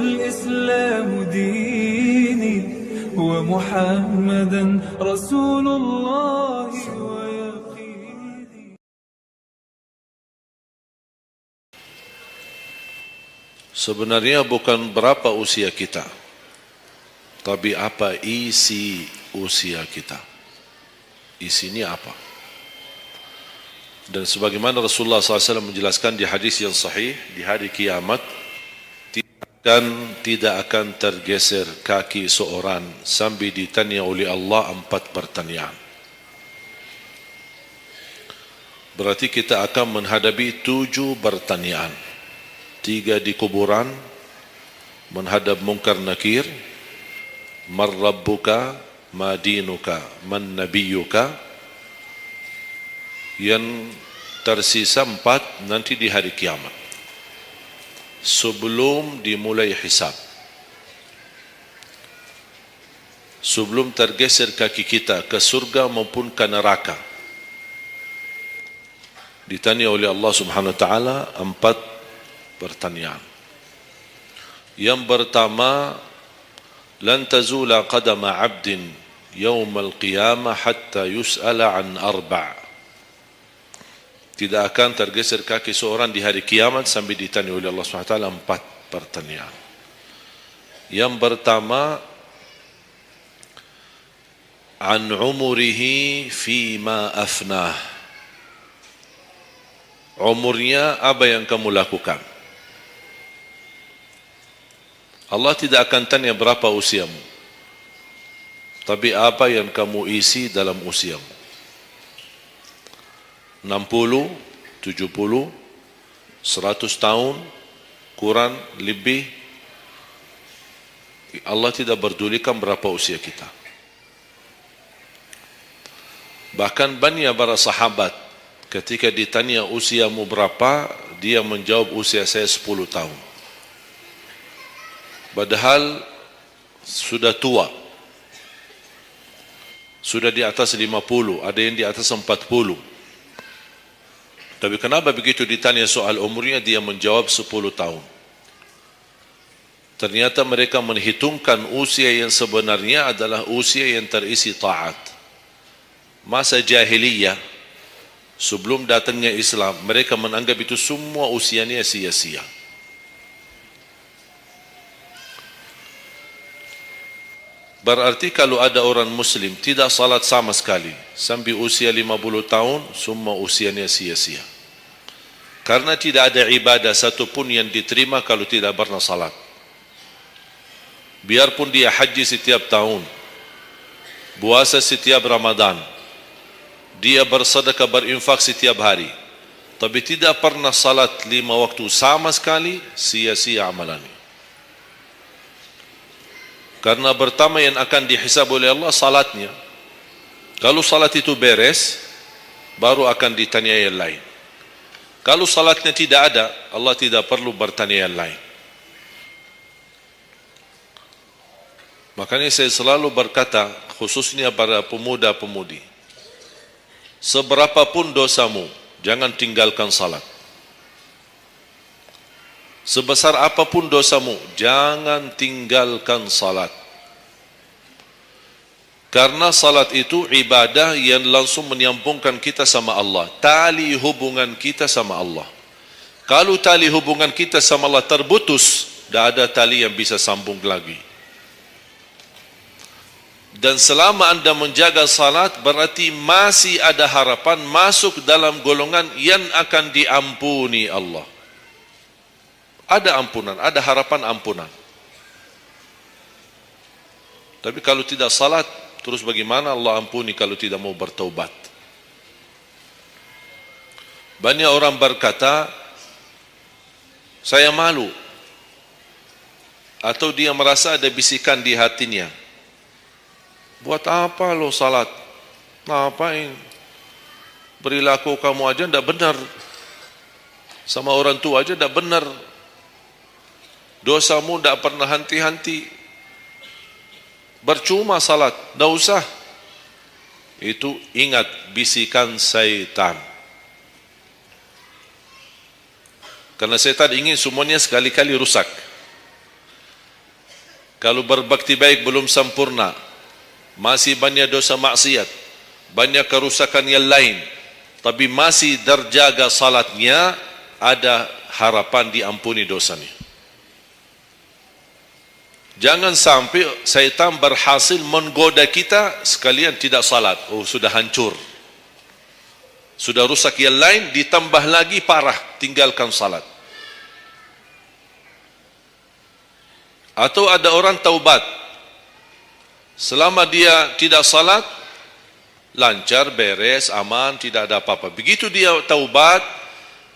الإسلام ديني ومحمدا رسول الله ويقيني. Sebenarnya bukan berapa usia kita, tapi apa isi usia kita. Isinya apa? Dan sebagaimana Rasulullah SAW menjelaskan di hadis yang sahih, di hari kiamat tidak akan tergeser kaki seorang sambil ditanya oleh Allah 4 pertanyaan. Berarti kita akan menghadapi 7 pertanyaan. 3 di kuburan, menghadap munkar nakir, man rabbuka, ma dinuka, man nabiyuka. Yang tersisa 4 nanti di hari kiamat, sebelum dimulai hisab, sebelum tergeser kaki kita ke surga maupun ke neraka, ditanya oleh Allah Subhanahu wa taala 4 pertanyaan. Yang pertama, lan tazula qadama 'abdin yaumal qiyamah hatta yus'ala an 4. Tidak akan tergeser kaki seorang di hari kiamat sambil ditanya oleh Allah SWT 4 pertanyaan. Yang pertama, an umurihi fima afnah. Umurnya apa yang kamu lakukan. Allah tidak akan tanya berapa usiamu, tapi apa yang kamu isi dalam usiamu. 60, 70, 100 tahun, kurang, lebih. Allah tidak berdulikan berapa usia kita. Bahkan banyak para sahabat ketika ditanya usiamu berapa, dia menjawab usia saya 10 tahun. Padahal sudah tua. Sudah di atas 50, ada yang di atas 40. Tapi kenapa begitu ditanya soal umurnya dia menjawab 10 tahun? Ternyata mereka menghitungkan usia yang sebenarnya adalah usia yang terisi taat. Masa jahiliyah, sebelum datangnya Islam, mereka menganggap itu semua usianya sia-sia. Berarti kalau ada orang muslim tidak salat sama sekali sampai usia 50 tahun, semua usianya sia-sia. Karena tidak ada ibadah satupun yang diterima kalau tidak pernah salat. Biarpun dia haji setiap tahun, puasa setiap Ramadan, dia bersedekah berinfak setiap hari, tapi tidak pernah salat 5 waktu sama sekali, sia-sia amalannya. Karena pertama yang akan dihisab oleh Allah salatnya. Kalau salat itu beres, baru akan ditanya yang lain. Kalau salatnya tidak ada, Allah tidak perlu bertanya yang lain. Makanya saya selalu berkata, khususnya para pemuda-pemudi, seberapapun dosamu, jangan tinggalkan salat. Sebesar apapun dosamu, jangan tinggalkan salat. Karena salat itu ibadah yang langsung menyambungkan kita sama Allah. Tali hubungan kita sama Allah. Kalau tali hubungan kita sama Allah terputus, tidak ada tali yang bisa sambung lagi. Dan selama anda menjaga salat, berarti masih ada harapan masuk dalam golongan yang akan diampuni Allah. Ada ampunan, ada harapan ampunan. Tapi kalau tidak salat, terus bagaimana Allah ampuni kalau tidak mau bertaubat? Banyak orang berkata, saya malu. Atau dia merasa ada bisikan di hatinya. Buat apa lo salat? Ngapain? Perilaku kamu aja tidak benar. Sama orang tua aja tidak benar. Dosamu tidak pernah henti-henti. Bercuma salat, tidak usah. Itu ingat bisikan syaitan. Karena syaitan ingin semuanya sekali-kali rusak. Kalau berbakti baik belum sempurna, masih banyak dosa maksiat, banyak kerusakan yang lain, tapi masih terjaga salatnya, ada harapan diampuni dosanya. Jangan sampai syaitan berhasil menggoda kita sekalian tidak salat. Oh, sudah hancur, sudah rusak yang lain, ditambah lagi parah, tinggalkan salat. Atau ada orang taubat, selama dia tidak salat, lancar, beres, aman, tidak ada apa-apa. Begitu dia taubat,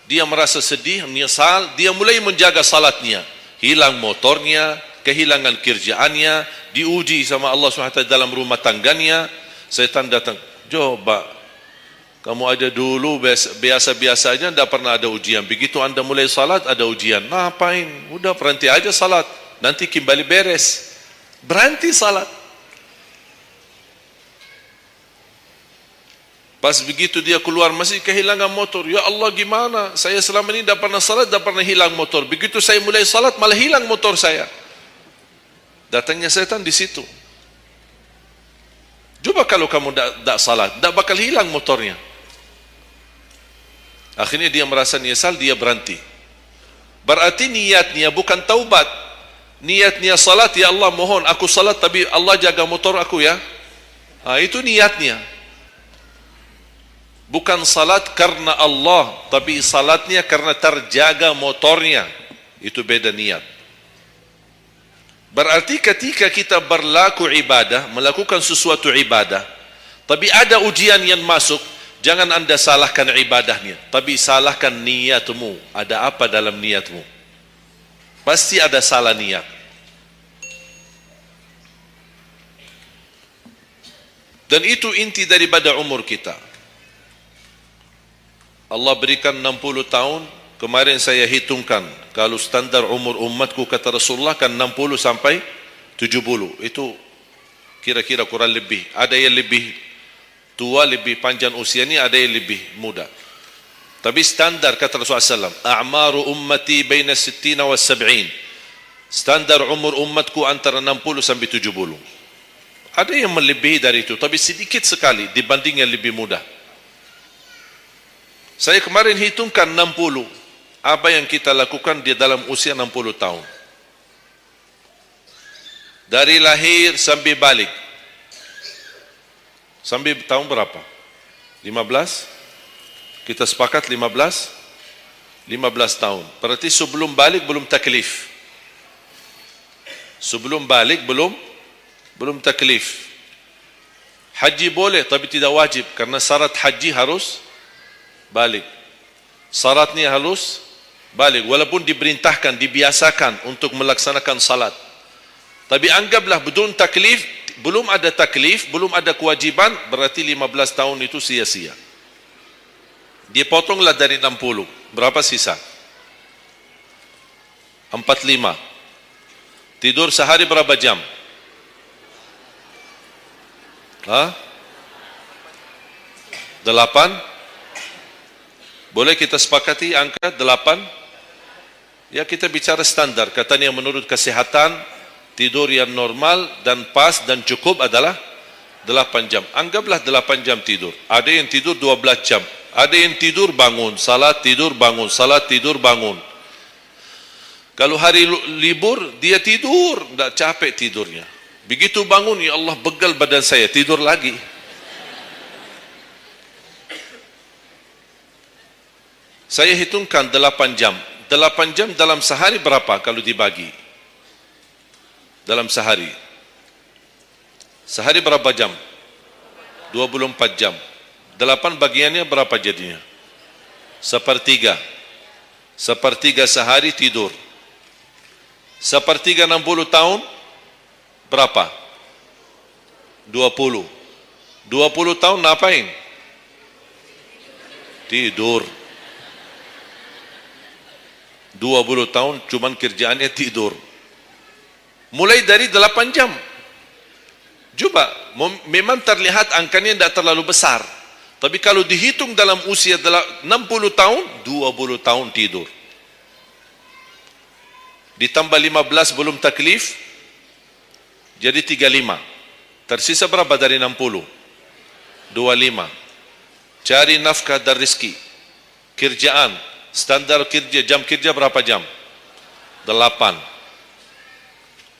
dia merasa sedih, menyesal, dia mulai menjaga salatnya. Hilang motornya, kehilangan kerjaannya, diuji sama Allah SWT dalam rumah tangganya. Setan datang, coba kamu ada dulu biasa-biasanya tidak pernah ada ujian, begitu anda mulai salat ada ujian. Ngapain? Udah berhenti aja salat, nanti kembali beres. Berhenti salat. Pas begitu dia keluar masih kehilangan motor. Ya Allah, gimana? Saya selama ini tidak pernah salat, tidak pernah hilang motor. Begitu saya mulai salat malah hilang motor saya. Datangnya setan di situ. Coba kalau kamu tidak salat, tidak bakal hilang motornya. Akhirnya dia merasa nyesal, dia berhenti. Berarti niatnya bukan taubat. Niatnya salat, ya Allah mohon aku salat tapi Allah jaga motor aku ya. Itu niatnya. Bukan salat karena Allah, tapi salatnya karena terjaga motornya. Itu beda niat. Berarti ketika kita berlaku ibadah, melakukan sesuatu ibadah, tapi ada ujian yang masuk, jangan anda salahkan ibadahnya, tapi salahkan niatmu. Ada apa dalam niatmu? Pasti ada salah niat. Dan itu inti daripada umur kita. Allah berikan 60 tahun. Kemarin saya hitungkan, kalau standar umur umatku kata Rasulullah kan 60 sampai 70. Itu kira-kira kurang lebih. Ada yang lebih tua, lebih panjang usianya, ada yang lebih muda. Tapi standar kata Rasulullah SAW, a'maru ummati baina 60 wa 70. Standar umur umatku antara 60 sampai 70. Ada yang melebihi dari itu, tapi sedikit sekali dibanding yang lebih muda. Saya kemarin hitungkan 60. Apa yang kita lakukan di dalam usia 60 tahun. Dari lahir sampai balik. Sampai tahun berapa? 15? Kita sepakat 15? 15 tahun. Berarti sebelum balik belum taklif. Sebelum balik belum taklif. Haji boleh tapi tidak wajib, karena syarat haji harus balik. Syaratnya harus balik, walaupun diperintahkan, dibiasakan untuk melaksanakan salat. Tapi anggaplah bedun taklif, belum ada taklif, belum ada kewajiban, berarti 15 tahun itu sia-sia. Dia potonglah dari 60. Berapa sisa? 45. Tidur sehari berapa jam? Hah? 8? Boleh kita sepakati angka 8? Ya, kita bicara standar. Katanya menurut kesehatan, tidur yang normal dan pas dan cukup adalah 8 jam. Anggaplah 8 jam tidur. Ada yang tidur 12 jam. Ada yang tidur bangun, salat tidur bangun, salat tidur bangun. Kalau hari libur, dia tidur, tidak capek tidurnya. Begitu bangun, ya Allah begal badan saya, tidur lagi. Saya hitungkan 8 jam. 8 jam dalam sehari berapa kalau dibagi? Dalam sehari. Sehari berapa jam? 24 jam. 8 bagiannya berapa jadinya? Sepertiga. Sepertiga sehari tidur. Sepertiga 60 tahun berapa? 20. 20 tahun ngapain? Tidur. 20 tahun cuman kerjaannya tidur. Mulai dari 8 jam. Coba, memang terlihat angkanya tidak terlalu besar. Tapi kalau dihitung dalam usia 60 tahun, 20 tahun tidur. Ditambah 15 belum taklif, Jadi 35. Tersisa berapa dari 60? 25. Cari nafkah dan rezeki. Kerjaan, standar kerja, jam kerja berapa jam? 8.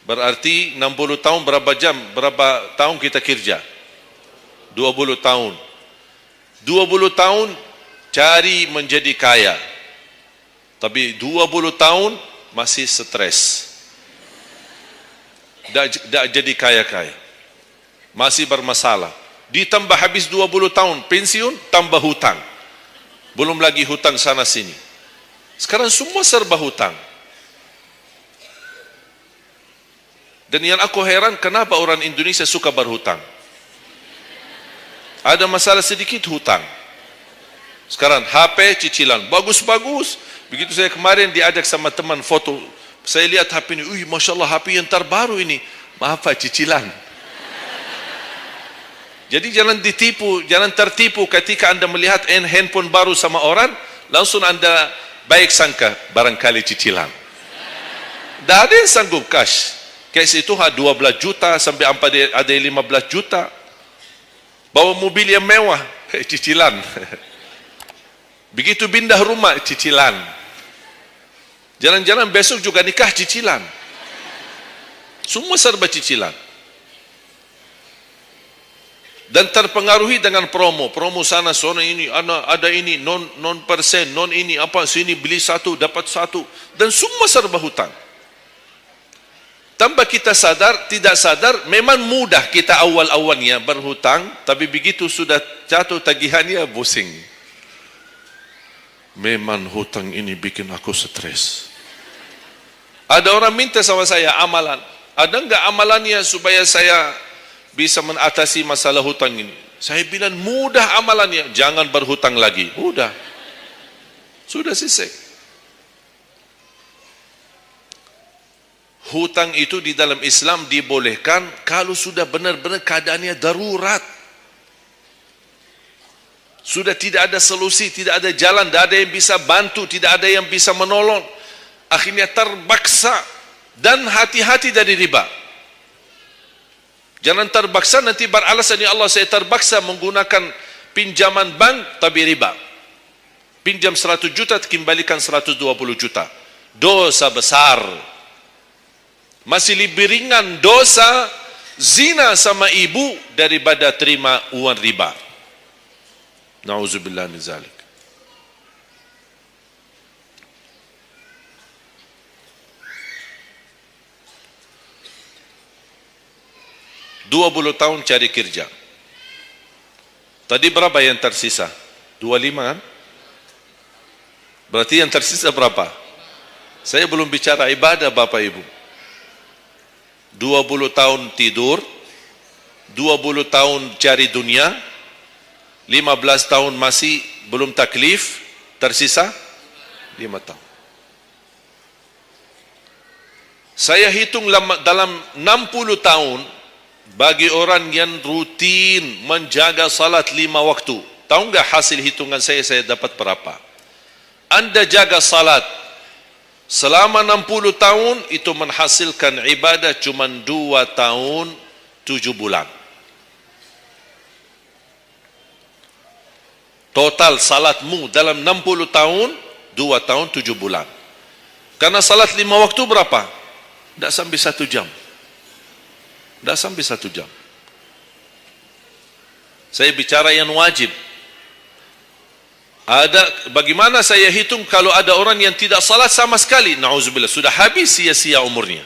Berarti 60 tahun berapa jam? Berapa tahun kita kerja? 20 tahun. 20 tahun cari menjadi kaya. Tapi 20 tahun masih stres. Tak jadi kaya-kaya. Masih bermasalah. Ditambah habis 20 tahun pensiun, tambah hutang. Belum lagi hutang sana sini. Sekarang semua serba hutang. Dan yang aku heran, kenapa orang Indonesia suka berhutang? Ada masalah sedikit hutang. Sekarang HP cicilan, bagus-bagus. Begitu saya kemarin diajak sama teman foto, saya lihat HP ini, Masya Allah HP yang terbaru ini. Maaf Pak, cicilan. Jadi jangan ditipu, jangan tertipu ketika anda melihat handphone baru sama orang, langsung anda baik sangka, barangkali cicilan. Tak ada yang sanggup cash. Cash itu 12 juta sampai ada 15 juta. Bawa mobil yang mewah, cicilan. Begitu pindah rumah, cicilan. Jalan-jalan besok juga nikah, cicilan. Semua serba cicilan. Dan terpengaruhi dengan promo sana ini, ada ini, non persen, non ini, apa, sini beli satu, dapat satu. Dan semua serba hutang. Tanpa kita sadar, tidak sadar, memang mudah kita awal-awalnya berhutang, tapi begitu sudah jatuh tagihannya, pusing. Memang hutang ini bikin aku stres. Ada orang minta sama saya amalan. Ada enggak amalannya supaya saya bisa mengatasi masalah hutang ini? Saya bilang mudah amalannya, jangan berhutang lagi. Mudah. Sudah selesai. Hutang itu di dalam Islam dibolehkan kalau sudah benar-benar keadaannya darurat. Sudah tidak ada solusi, tidak ada jalan, tidak ada yang bisa bantu, tidak ada yang bisa menolong. Akhirnya terpaksa, dan hati-hati dari riba. Jangan terpaksa nanti beralasan, ya Allah saya terpaksa menggunakan pinjaman bank tapi riba. Pinjam 100 juta kembalikan 120 juta. Dosa besar. Masih lebih ringan dosa zina sama ibu daripada terima uang riba. Nauzubillah min zalik. Dua 20 tahun cari kerja. Tadi berapa yang tersisa? 25 kan? Berarti yang tersisa berapa? Saya belum bicara ibadah Bapak Ibu. 20 tahun tidur, 20 tahun cari dunia, 15 tahun masih belum taklif, tersisa 5 tahun. Saya hitung dalam 60 tahun, bagi orang yang rutin menjaga salat 5 waktu, tahu enggak hasil hitungan saya dapat berapa? Anda jaga salat selama 60 tahun, itu menghasilkan ibadah cuma 2 tahun 7 bulan. Total salatmu dalam 60 tahun 2 tahun 7 bulan. Karena salat 5 waktu berapa? Tidak sampai 1 jam. Tidak sampai 1 jam. Saya bicara yang wajib. Bagaimana saya hitung kalau ada orang yang tidak salat sama sekali? Na'udzubillah, sudah habis sia-sia umurnya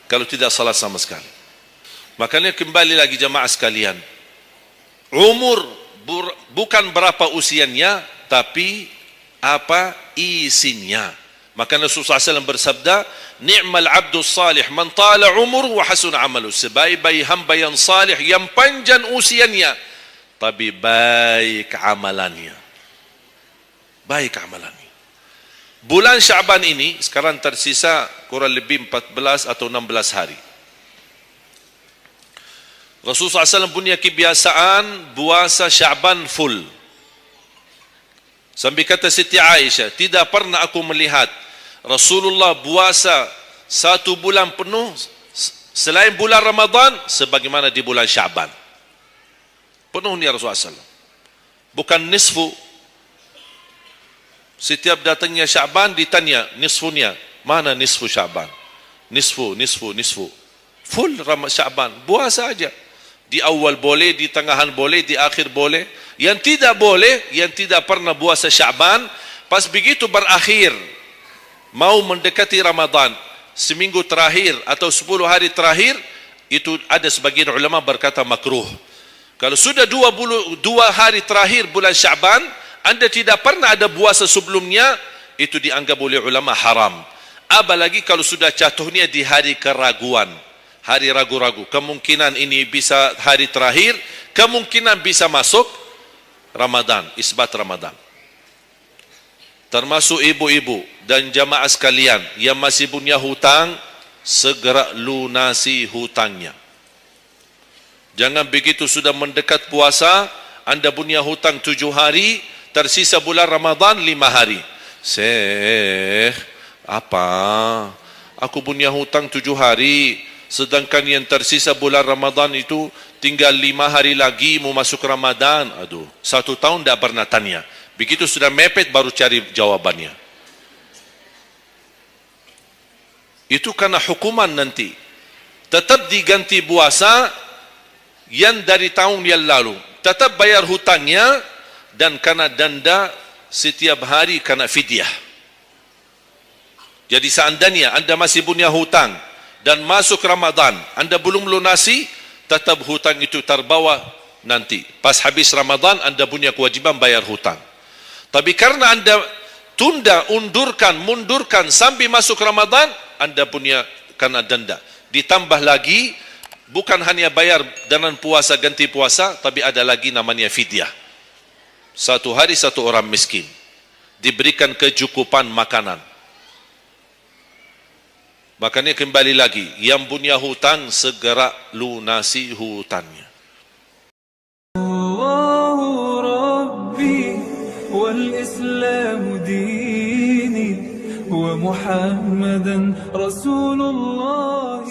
kalau tidak salat sama sekali. Makanya kembali lagi jamaah sekalian, umur bukan berapa usianya, tapi apa isinya. Maka Rasulullah SAW bersabda, ni'mal abdu salih man tala umur wa hasun amalu. Sebaik-baik hamba yang salih, yang panjang usianya, tapi baik amalannya. Baik amalannya. Bulan Syaban ini sekarang tersisa kurang lebih 14 atau 16 hari. Rasulullah SAW punya kebiasaan puasa Syaban full. Sampai kata Siti Aisyah, tidak pernah aku melihat Rasulullah puasa 1 bulan penuh selain bulan Ramadan sebagaimana di bulan Syaban. Penuhnya Rasulullah SAW. Bukan nisfu. Setiap datangnya Syaban ditanya nisfunya. Mana nisfu Syaban? Nisfu. Full Syaban. Puasa saja. Di awal boleh, di tengahan boleh, di akhir boleh. Yang tidak boleh, yang tidak pernah puasa Syaban, pas begitu berakhir, mau mendekati Ramadan, seminggu terakhir atau 10 hari terakhir, itu ada sebagian ulama berkata makruh. Kalau sudah 2 hari terakhir bulan Syaban, anda tidak pernah ada puasa sebelumnya, itu dianggap oleh ulama haram. Apalagi kalau sudah jatuhnya di hari keraguan, hari ragu-ragu, kemungkinan ini bisa hari terakhir, kemungkinan bisa masuk Ramadan, isbat Ramadan. Termasuk ibu-ibu dan jamaah sekalian yang masih punya hutang, segera lunasi hutangnya. Jangan begitu sudah mendekat puasa, anda punya hutang 7 hari, tersisa bulan Ramadan 5 hari. Syekh, apa? Aku punya hutang 7 hari, sedangkan yang tersisa bulan Ramadan itu tinggal 5 hari lagi mau masuk Ramadan. Aduh, 1 tahun tidak pernah tanya. Begitu sudah mepet baru cari jawabannya. Itu karena hukuman nanti. Tetap diganti puasa yang dari tahun yang lalu. Tetap bayar hutangnya dan kena denda setiap hari kena fidyah. Jadi seandainya anda masih punya hutang dan masuk Ramadan, anda belum lunasi, tetap hutang itu terbawa nanti. Pas habis Ramadan, anda punya kewajiban bayar hutang. Tapi karena anda tunda, mundurkan sampai masuk Ramadan, anda punya kena denda. Ditambah lagi, bukan hanya bayar dengan puasa, ganti puasa, tapi ada lagi namanya fidyah. 1 hari 1 orang miskin. Diberikan kecukupan makanan. Makanya kembali lagi, yang punya hutang segera lunasi hutangnya. Allahu Rabbi wal Islam dini wa Muhammadan Rasulullah.